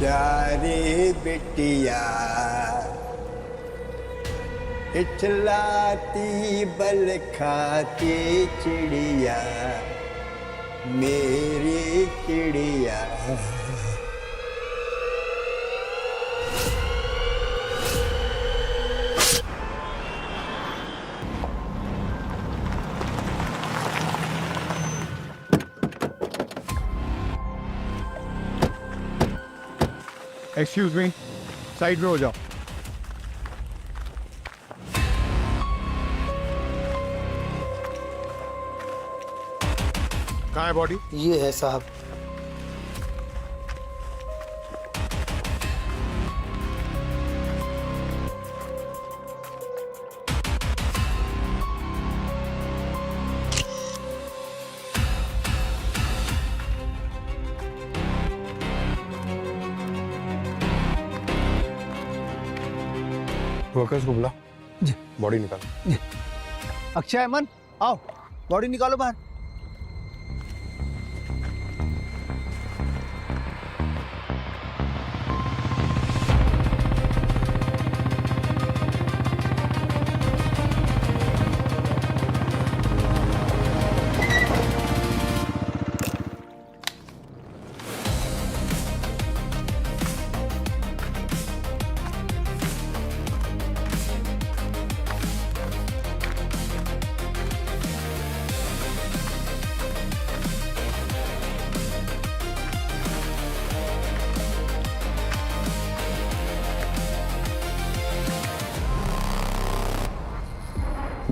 प्यारी बिटिया इठलाती बल खाती चिड़िया मेरी चिड़िया। एक्सक्यूज मी, साइड में हो जाओ। कहाँ है बॉडी? ये है साहब। वर्कर्स को बुला, जी। बॉडी निकालो। अक्षय, अमन, आओ, बॉडी निकालो बाहर।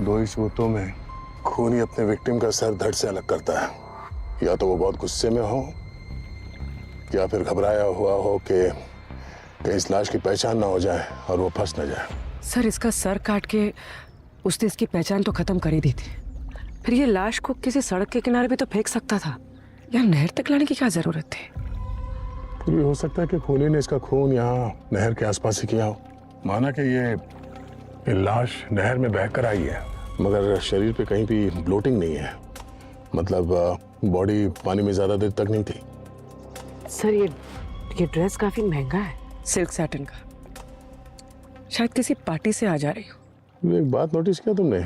दो ही सबूतों में खून ही अपने विक्टिम का सर धड़ से अलग करता है। या तो वो बहुत गुस्से में हो या फिर घबराया हुआ हो कि कहीं इस लाश की पहचान ना हो जाए और वो फंस ना जाए। सर, इसका सर काट के उसने इसकी पहचान तो खत्म कर ही दी थी, फिर ये लाश को किसी सड़क के किनारे भी तो फेंक सकता था। यहाँ नहर तक लाने की क्या जरूरत थी? फिर भी हो सकता है कि खूनी ने इसका खून यहाँ नहर के आसपास ही किया हो। माना कि ये लाश नहर में बहकर आई है, मगर शरीर पे कहीं भी ब्लोटिंग नहीं है, मतलब बॉडी पानी में ज्यादा देर तक नहीं थी। सर, ये ड्रेस काफी महंगा है, सिल्क सैटिन का, शायद किसी पार्टी से आ जा रही हो। एक बात नोटिस किया तुमने?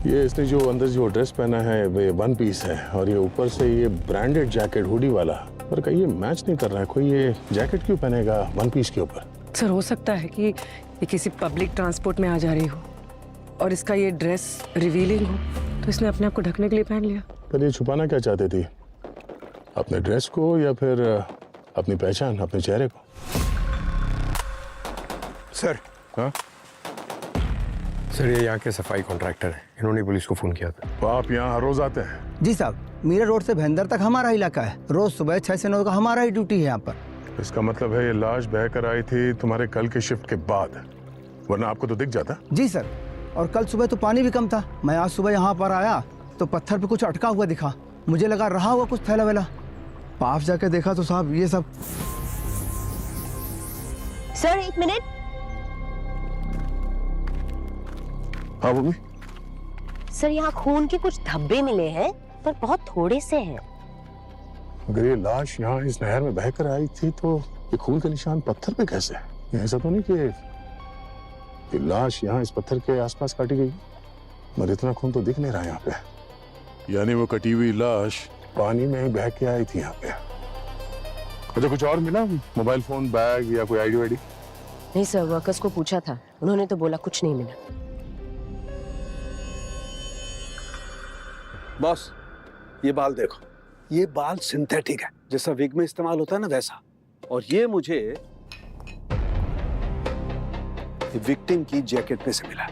ये इसने जो अंदर जो ड्रेस पहना है वो वन पीस है और ये ऊपर से ये ब्रांडेड जैकेट हुडी वाला, पर कहीं ये मैच नहीं कर रहा है। कोई ये जैकेट क्यों पहनेगा वन पीस के ऊपर? सर, हो सकता है कि ये किसी पब्लिक ट्रांसपोर्ट में आ जा रही हो और इसका ये ड्रेस रिवीलिंग हो, तो इसने अपने आप को ढकने के लिए पहन लिया। पर ये छुपाना क्या चाहती थी, अपने ड्रेस को या फिर अपनी पहचान, अपने चेहरे को? सर। हाँ सर, ये यहाँ के सफाई कॉन्ट्रैक्टर हैं, इन्होंने पुलिस को फोन किया था। तो आप यहाँ हर रोज आते हैं? जी साहब, मीरा रोड से भैंदर तक हमारा इलाका है। रोज सुबह 6 से 9 का हमारा ही ड्यूटी है यहाँ पर। इसका मतलब है ये लाश बहकर आई थी तुम्हारे कल के शिफ्ट के बाद, वरना आपको तो दिख जाता। जी सर, और कल सुबह तो पानी भी कम था। मैं आज सुबह यहाँ पर आया तो पत्थर पे कुछ अटका हुआ दिखा, मुझे लगा रहा हुआ कुछ थैला वेला। पास जाके देखा तो साहब ये सब। Sir, 1 minute. हाँ मम्मी। सर, यहाँ खून के कुछ धब्बे मिले हैं, पर बहुत थोड़े से हैं। अगर ये लाश यहाँ इस नहर में बहकर आई थी तो ये खून के निशान पत्थर पे कैसे? ये ऐसा तो नहीं कि ये लाश यहाँ इस पत्थर के आसपास काटी गई, मगर इतना खून तो दिख नहीं रहा यहाँ पे। यानी वो कटी हुई लाश पानी में ही बह के आई थी यहाँ पे। अच्छा, कुछ और मिला? मोबाइल फोन, बैग या कोई आईडी वाईडी? नहीं सर, वर्कर्स को पूछा था, उन्होंने तो बोला कुछ नहीं मिला। बॉस, ये बाल देखो, ये बाल सिंथेटिक है, जैसा विग में इस्तेमाल होता है ना वैसा। और ये मुझे विक्टिम की जैकेट में से मिला।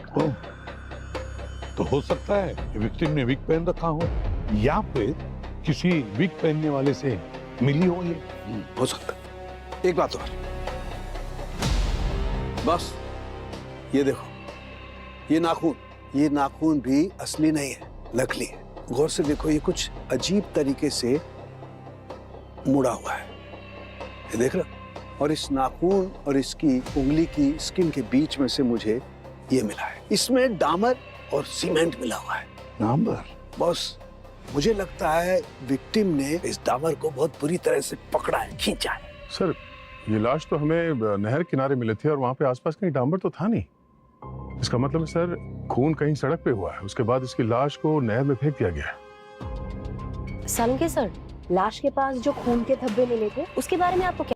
तो हो सकता है कि विक्टिम ने विग पहन रखा हो या फिर किसी विग पहनने वाले से मिली हो ये। हो सकता है। एक बात और बॉस, ये देखो, ये नाखून भी असली नहीं है, नकली है। गौर से देखो, ये कुछ अजीब तरीके से मुड़ा हुआ है, ये देख रहा। और इस नाखून और इसकी उंगली की स्किन के बीच में से मुझे ये मिला है। इसमें डामर और सीमेंट मिला हुआ है। डामर? बॉस, मुझे लगता है विक्टिम ने इस डामर को बहुत बुरी तरह से पकड़ा है, खींचा है। सर, ये लाश तो हमें नहर किनारे मिले थे और वहां पे आसपास कहीं डांबर तो था नहीं। इसका मतलब है सर खून कहीं सड़क पे हुआ है, उसके बाद इसकी लाश को नहर में फेंक दिया गया है। सालुंके सर, लाश के पास जो खून के धब्बे मिले थे उसके बारे में आपको क्या